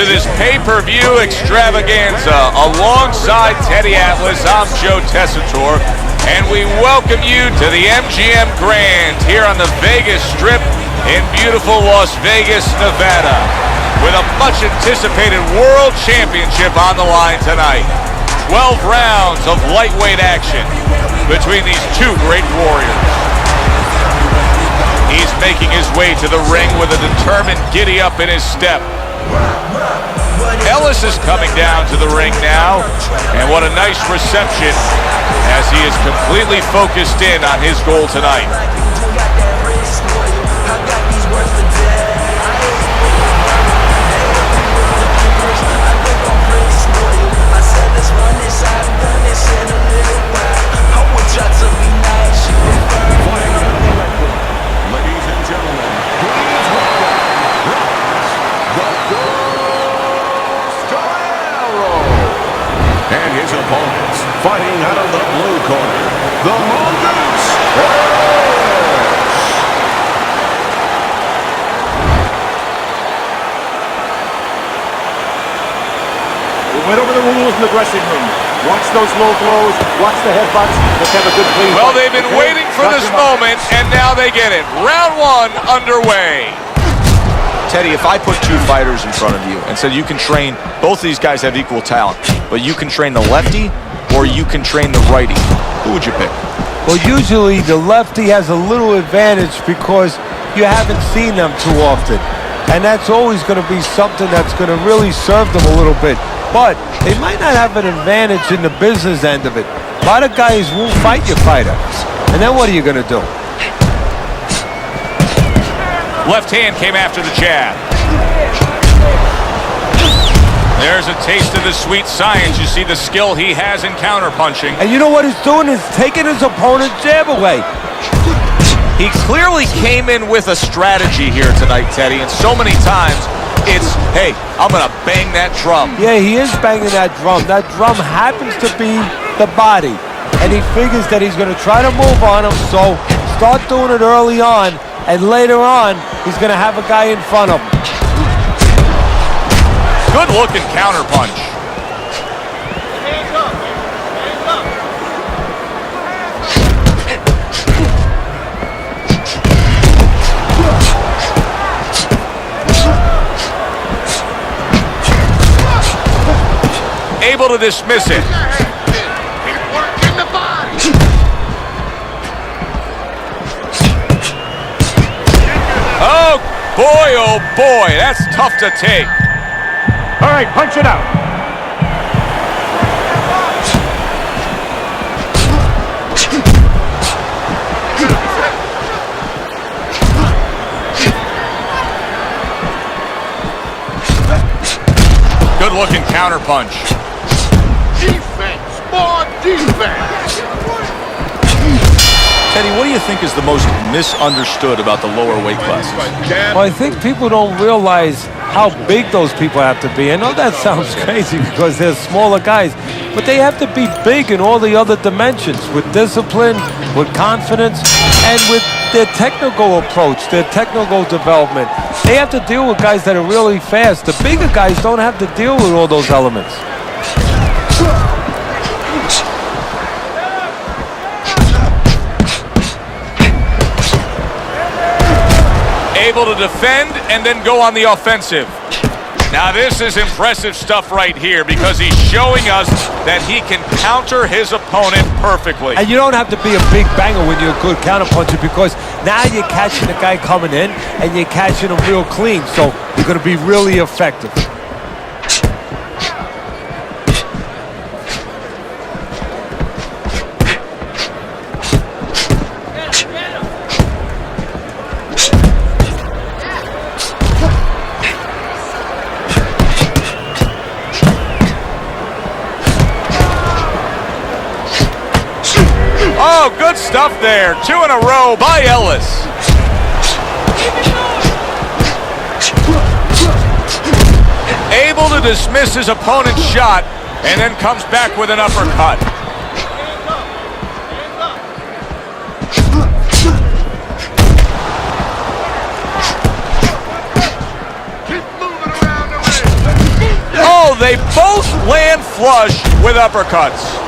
to this pay-per-view extravaganza. Alongside Teddy Atlas, I'm Joe Tessitore, and we welcome you to the MGM Grand here on the Vegas Strip in beautiful Las Vegas, Nevada, with a much-anticipated World Championship on the line tonight. 12 rounds of lightweight action between these two great warriors. He's making his way to the ring with a determined giddy-up in his step. Ellis is coming down to the ring now, and what a nice reception as he is completely focused in on his goal tonight. Ladies and gentlemen, please welcome Robert the Ghost Guerrero and his opponents, fighting out of the blue corner, the Mongoose Ellis. We went over the rules in the dressing room. Watch those low blows, watch the headbutts. Let's have a good clean Well, fight. they've been waiting for this moment, and now they get it. Round one underway. Teddy, if I put two fighters in front of you and said you can train, both of these guys have equal talent, but you can train the lefty or you can train the righty, who would you pick? Well, usually the lefty has a little advantage because you haven't seen them too often. And that's always going to be something that's going to really serve them a little bit. But they might not have an advantage in the business end of it. A lot of guys won't fight your fighter. And then what are you going to do? Left hand came after the jab. There's a taste of the sweet science. You see the skill he has in counterpunching. And you know what he's doing is taking his opponent's jab away. He clearly came in with a strategy here tonight, Teddy, and so many times it's, hey, I'm going to bang that drum. Yeah, he is banging that drum. That drum happens to be the body. And he figures that he's going to try to move on him, so start doing it early on, and later on, he's going to have a guy in front of him. Good looking counterpunch. Able to dismiss it. Oh boy, that's tough to take. All right, punch it out. Good looking counterpunch. Defense, more defense. Teddy, what do you think is the most misunderstood about the lower weight classes? Well, I think people don't realize how big those people have to be. I know that sounds crazy because they're smaller guys, but they have to be big in all the other dimensions, with discipline, with confidence, and with their technical approach, their technical development. They have to deal with guys that are really fast. The bigger guys don't have to deal with all those elements. Able to defend and then go on the offensive. Now this is impressive stuff right here because he's showing us that he can counter his opponent perfectly. And you don't have to be a big banger when you're a good counterpuncher, because now you're catching the guy coming in and you're catching him real clean, so you're going to be really effective. Oh, good stuff there. 2 in a row by Ellis. Able to dismiss his opponent's shot and then comes back with an uppercut. They both land flush with uppercuts.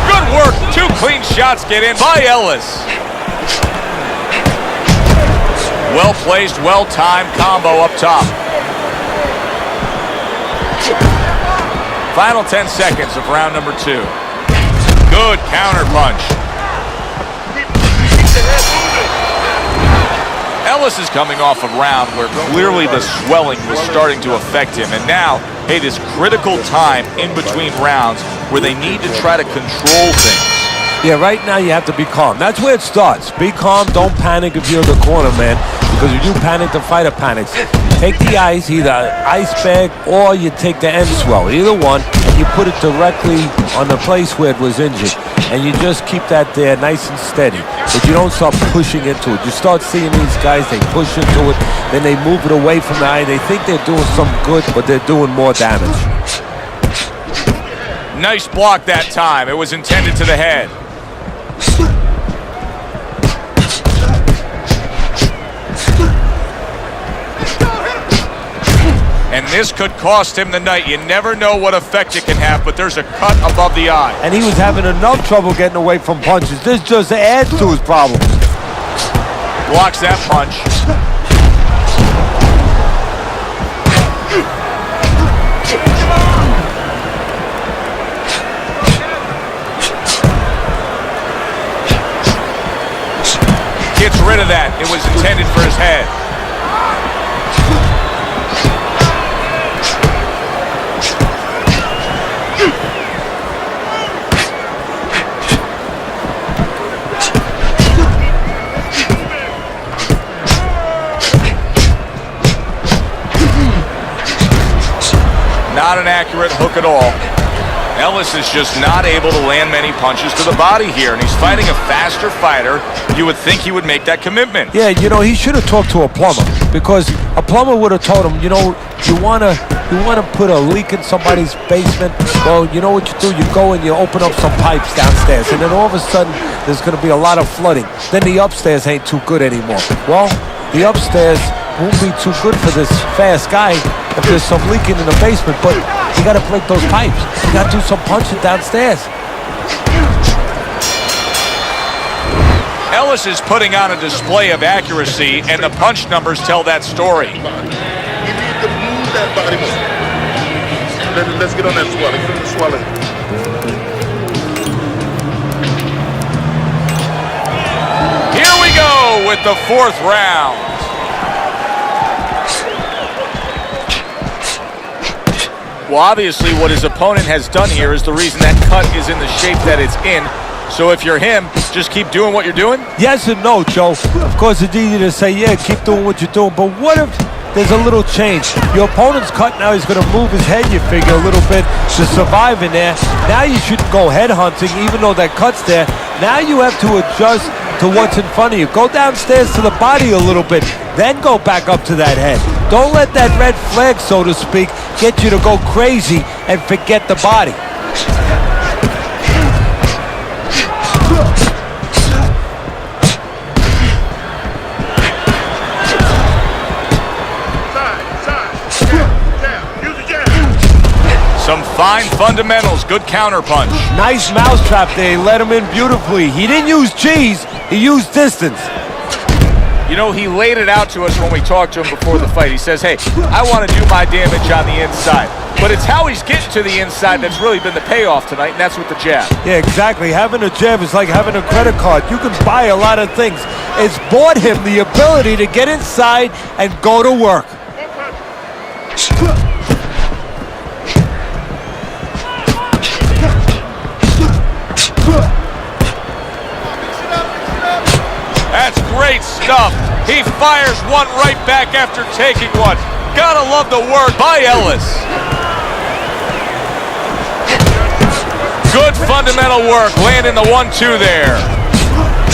Good work. Two clean shots get in by Ellis. Well-placed, well-timed combo up top. Final 10 seconds of round number 2. Good counter punch. Ellis is coming off a round where clearly the swelling was starting to affect him. And now, hey, this critical time in between rounds where they need to try to control things. Yeah, right now you have to be calm. That's where it starts. Be calm. Don't panic if you're in the corner, man. Because if you panic, the fighter panics. Take the ice, either ice bag or you take the end swell. Either one, and you put it directly on the place where it was injured. And you just keep that there nice and steady. But you don't start pushing into it. You start seeing these guys, they push into it, then they move it away from the eye. They think they're doing some good, but they're doing more damage. Nice block that time. It was intended to the head. And this could cost him the night. You never know what effect it can have, but there's a cut above the eye. And he was having enough trouble getting away from punches. This just adds to his problem. Blocks that punch. Gets rid of that. It was intended for his head. Not an accurate hook at all. Ellis is just not able to land many punches to the body here, and he's fighting a faster fighter. You would think he would make that commitment. Yeah, you know, he should have talked to a plumber, because a plumber would have told him, you know, you wanna put a leak in somebody's basement. Well, you know what you do? You go and you open up some pipes downstairs, and then all of a sudden there's gonna be a lot of flooding. Then the upstairs ain't too good anymore. Well, the upstairs won't be too good for this fast guy if there's some leaking in the basement, but you gotta break those pipes. You gotta do some punching downstairs. Ellis is putting on a display of accuracy, and the punch numbers tell that story. You need to move that body more. Let's get on that swelling. Get on the swelling. Here we go with the 4th round. Well, obviously, what his opponent has done here is the reason that cut is in the shape that it's in. So if you're him, just keep doing what you're doing? Yes and no, Joe. Of course, it's easy to say, yeah, keep doing what you're doing. But what if there's a little change? Your opponent's cut now. He's going to move his head, you figure, a little bit to survive in there. Now you shouldn't go head hunting, even though that cut's there. Now you have to adjust to what's in front of you. Go downstairs to the body a little bit, then go back up to that head. Don't let that red flag, so to speak, get you to go crazy and forget the body. Some fine fundamentals, good counter punch. Nice mousetrap there, he let him in beautifully. He didn't use cheese, he used distance. You know, he laid it out to us when we talked to him before the fight. He says, hey, I want to do my damage on the inside. But it's how he's getting to the inside that's really been the payoff tonight, and that's with the jab. Yeah, exactly. Having a jab is like having a credit card. You can buy a lot of things. It's bought him the ability to get inside and go to work. That's great stuff. He fires one right back after taking one. Gotta love the work by Ellis. Good fundamental work, landing the 1-2 there.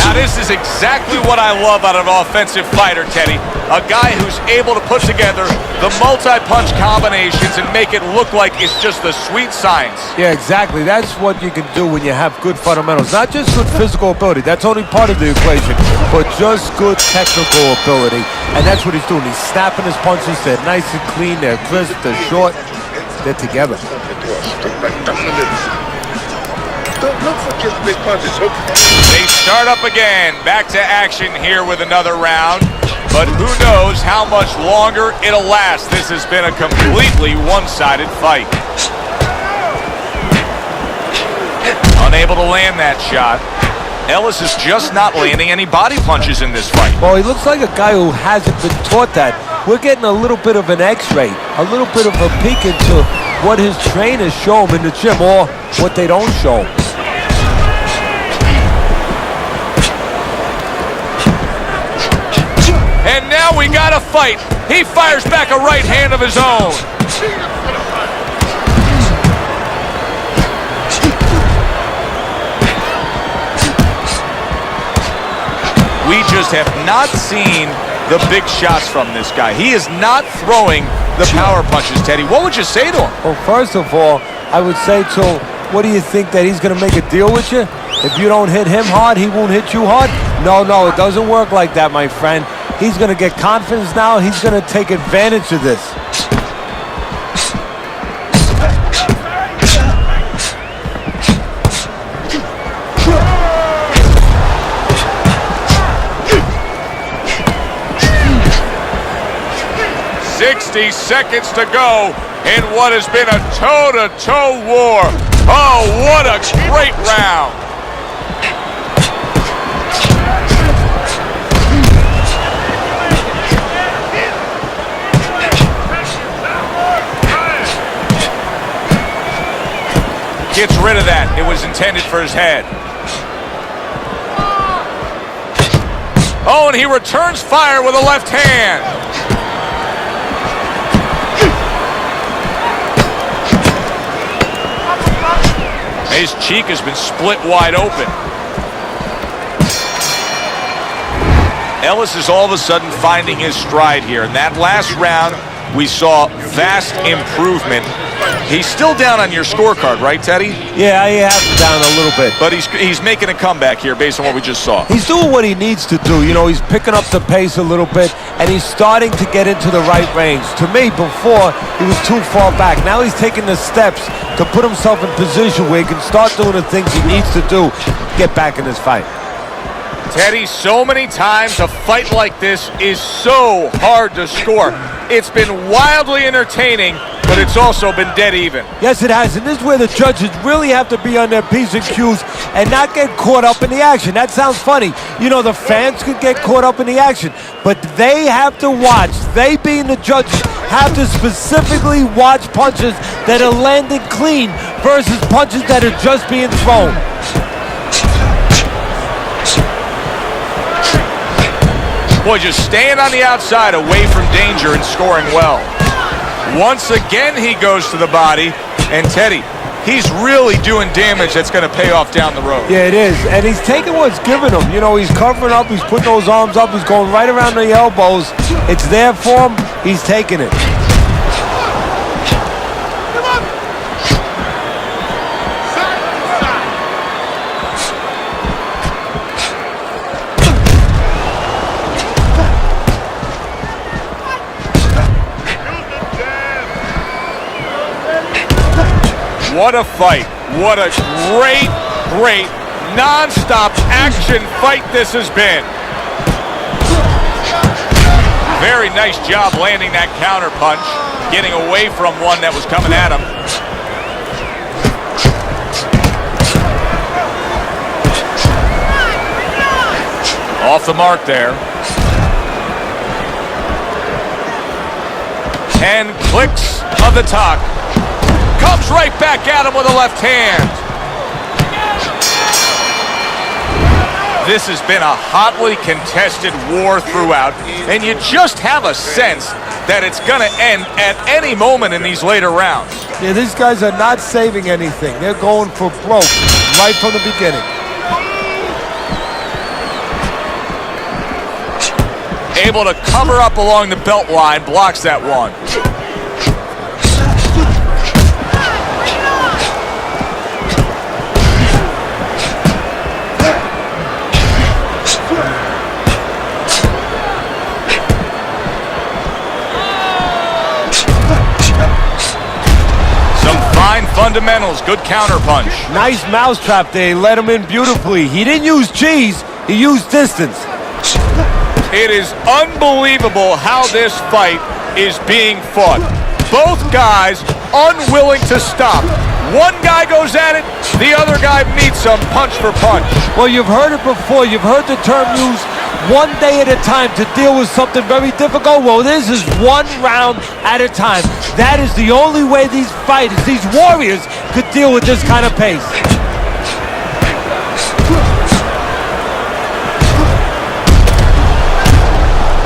Now this is exactly what I love out of an offensive fighter, Teddy. A guy who's able to put together the multi-punch combinations and make it look like it's just the sweet science. Yeah, exactly. That's what you can do when you have good fundamentals. Not just good physical ability. That's only part of the equation. But just good technical ability. And that's what he's doing. He's snapping his punches. They're nice and clean. They're crisp. They're short. They're together. Don't look for just big punches. They start up again. Back to action here with another round. But who knows how much longer it'll last. This has been a completely one-sided fight. Unable to land that shot. Ellis is just not landing any body punches in this fight. Well, he looks like a guy who hasn't been taught that. We're getting a little bit of an x-ray, a little bit of a peek into what his trainers show him in the gym or what they don't show him. And now we got a fight. He fires back a right hand of his own. We just have not seen the big shots from this guy. He is not throwing the power punches, Teddy. What would you say to him? Well, first of all, I would say to him, what do you think, that he's going to make a deal with you? If you don't hit him hard, he won't hit you hard? No, it doesn't work like that, my friend. He's going to get confidence now. He's going to take advantage of this. "60 seconds to go in what has been a toe-to-toe war." Oh, what a great round. Gets rid of that. It was intended for his head. Oh, and he returns fire with a left hand. His cheek has been split wide open. Ellis is all of a sudden finding his stride here. In that last round, we saw vast improvement. He's still down on your scorecard, right, Teddy? Yeah, I have him down a little bit. But he's making a comeback here based on what we just saw. He's doing what he needs to do. You know, he's picking up the pace a little bit, and he's starting to get into the right range. To me, before, he was too far back. Now he's taking the steps to put himself in position where he can start doing the things he needs to do to get back in this fight. Teddy, so many times a fight like this is so hard to score. It's been wildly entertaining, but it's also been dead even. Yes, it has, and this is where the judges really have to be on their P's and Q's and not get caught up in the action. That sounds funny. You know, the fans could get caught up in the action, but they have to watch. They, being the judges, have to specifically watch punches that are landing clean versus punches that are just being thrown. Boy, just staying on the outside away from danger and scoring well. Once again, he goes to the body, and Teddy, he's really doing damage that's going to pay off down the road. Yeah, it is, and he's taking what's given him. You know, he's covering up, he's putting those arms up, he's going right around the elbows. It's there for him, he's taking it. What a fight. What a great, non-stop action fight this has been. Very nice job landing that counter punch, getting away from one that was coming at him. Off the mark there. And clicks of the talk. Comes right back at him with a left hand. This has been a hotly contested war throughout, and you just have a sense that it's going to end at any moment in these later rounds. Yeah, these guys are not saving anything. They're going for broke right from the beginning. Able to cover up along the belt line, blocks that one. Some fine fundamentals, good counter punch. Nice mousetrap there. He let him in beautifully. He didn't use cheese, he used distance. It is unbelievable how this fight is being fought. Both guys unwilling to stop. One guy goes at it, the other guy meets him punch for punch. Well, you've heard it before. You've heard the term used, one day at a time to deal with something very difficult. Well, this is one round at a time. That is the only way these fighters, these warriors, could deal with this kind of pace.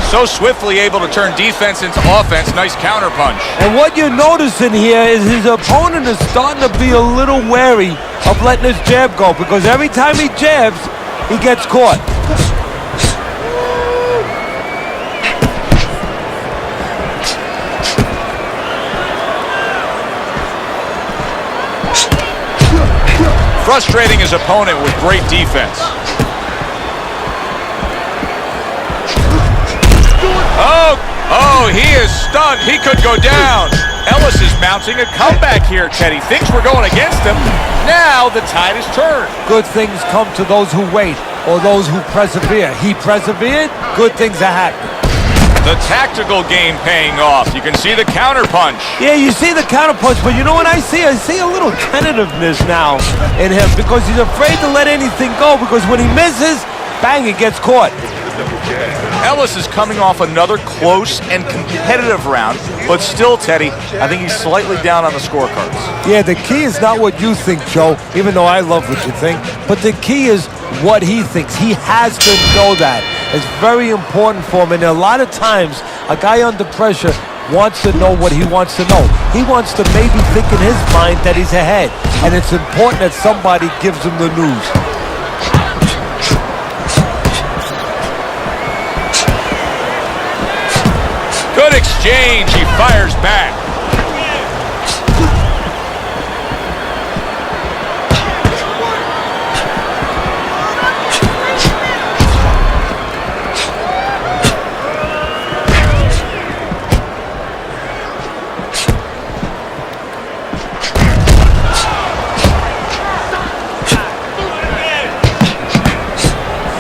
So swiftly able to turn defense into offense. Nice counter punch. And what you're noticing here is his opponent is starting to be a little wary of letting his jab go, because every time he jabs, he gets caught. Frustrating his opponent with great defense. Oh, he is stunned. He could go down. Ellis is mounting a comeback here, Teddy. Things were going against him. Now the tide is turned. Good things come to those who wait, or those who persevere. He persevered, good things are happening. The tactical game paying off. You can see the counter punch. Yeah, you see the counter punch, but you know what I see? I see a little tentativeness now in him, because he's afraid to let anything go, because when he misses, bang, he gets caught. Ellis is coming off another close and competitive round, but still, Teddy, I think he's slightly down on the scorecards. Yeah, the key is not what you think, Joe, even though I love what you think, but the key is what he thinks. He has to know that. It's very important for him, and a lot of times, a guy under pressure wants to know what he wants to know. He wants to maybe think in his mind that he's ahead, and it's important that somebody gives him the news. Good exchange. He fires back.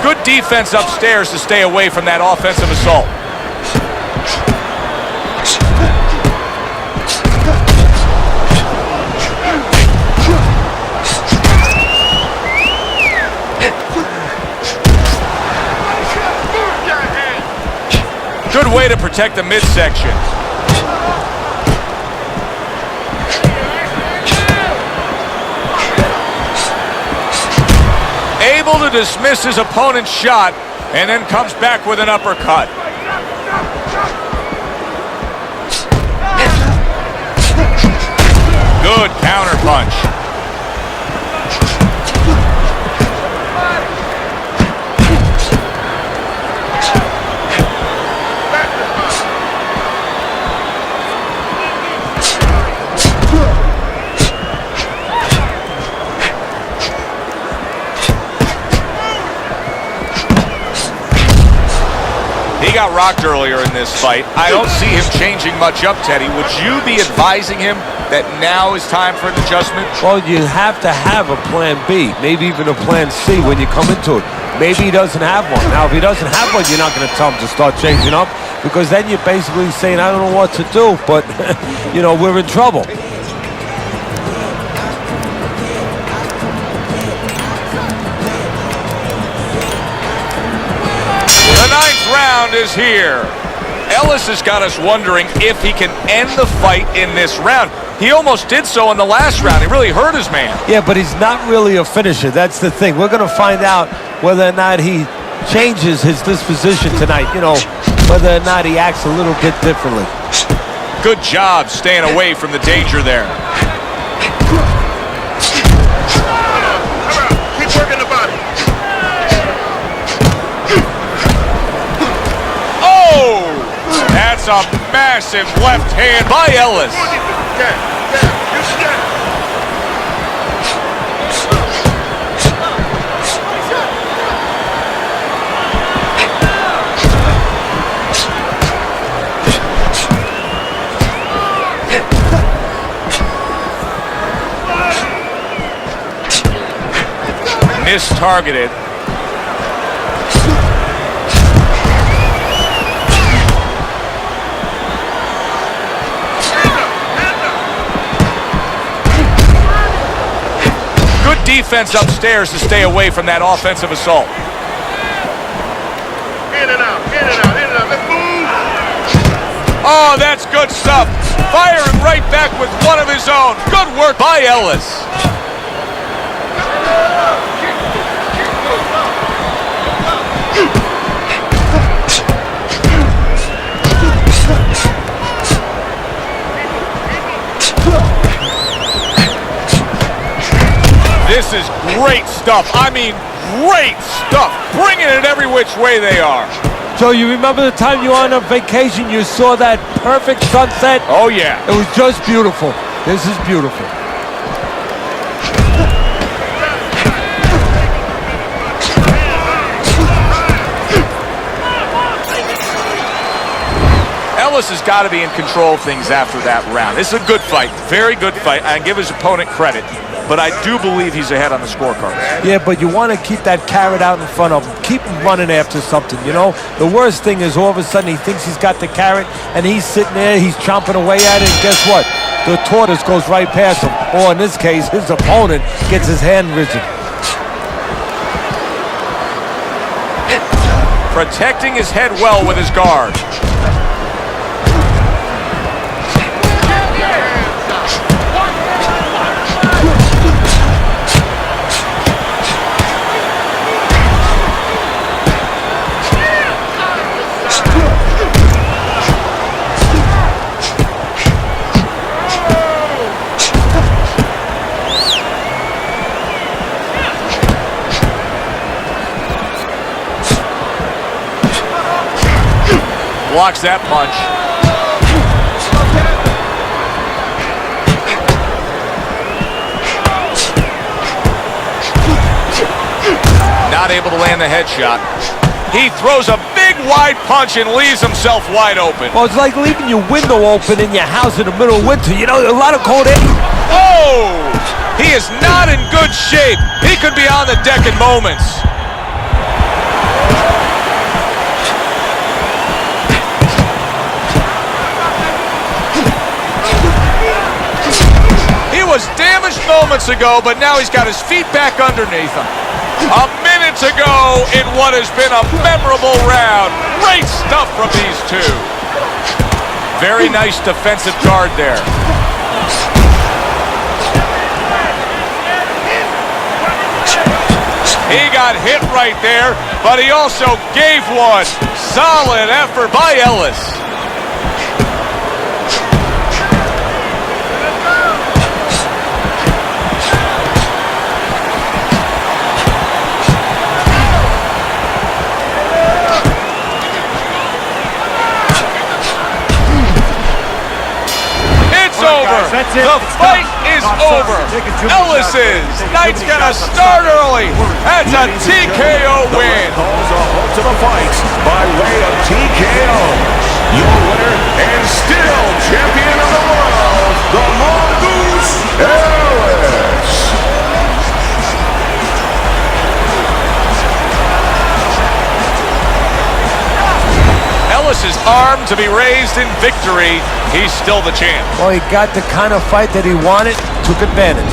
Good defense upstairs to stay away from that offensive assault. Good way to protect the midsection. Able to dismiss his opponent's shot, and then comes back with an uppercut. Good counter punch. He got rocked earlier in this fight. I don't see him changing much up, Teddy. Would you be advising him that now is time for an adjustment? Well, you have to have a plan B, maybe even a plan C when you come into it. Maybe he doesn't have one. Now, if he doesn't have one, you're not going to tell him to start changing up, because then you're basically saying, I don't know what to do, but, you know, we're in trouble. The ninth round is here. Ellis has got us wondering if he can end the fight in this round. He almost did so in the last round. He really hurt his man. Yeah, but he's not really a finisher. That's the thing. We're going to find out whether or not he changes his disposition tonight. You know, whether or not he acts a little bit differently. Good job staying away from the danger there. Keep working the body. Oh, a massive left hand by Ellis. Mistargeted. Good defense upstairs to stay away from that offensive assault. In and out, in and out, in and out. Let's move. Oh, that's good stuff. Firing right back with one of his own. Good work by Ellis. This is great stuff. I mean, great stuff. Bringing it every which way they are. Joe, you remember the time you were on a vacation, you saw that perfect sunset? Oh, yeah. It was just beautiful. This is beautiful. Ellis has got to be in control of things after that round. This is a good fight. Very good fight. I give his opponent credit. But I do believe he's ahead on the scorecards. Yeah, but you want to keep that carrot out in front of him. Keep him running after something, you know? The worst thing is all of a sudden he thinks he's got the carrot, and he's sitting there, he's chomping away at it, and guess what? The tortoise goes right past him. Or in this case, his opponent gets his hand risen. Protecting his head well with his guard. Blocks that punch. Not able to land the headshot. He throws a big wide punch and leaves himself wide open. Well, it's like leaving your window open in your house in the middle of winter. You know, a lot of cold air. Oh! He is not in good shape. He could be on the deck in moments. Was damaged moments ago, but now he's got his feet back underneath him. A minute to go in what has been a memorable round. Great stuff from these two. Very nice defensive guard there. He got hit right there, but he also gave one. Solid effort by Ellis. The fight is over. Ellis's night's gonna start early. That's a TKO win. Calls a halt to the fight by way of TKO. Your winner and still champion of the world, the Mongoose, Ellis. Ellis is armed to be raised in victory. He's still the champ. Well, he got the kind of fight that he wanted, took advantage.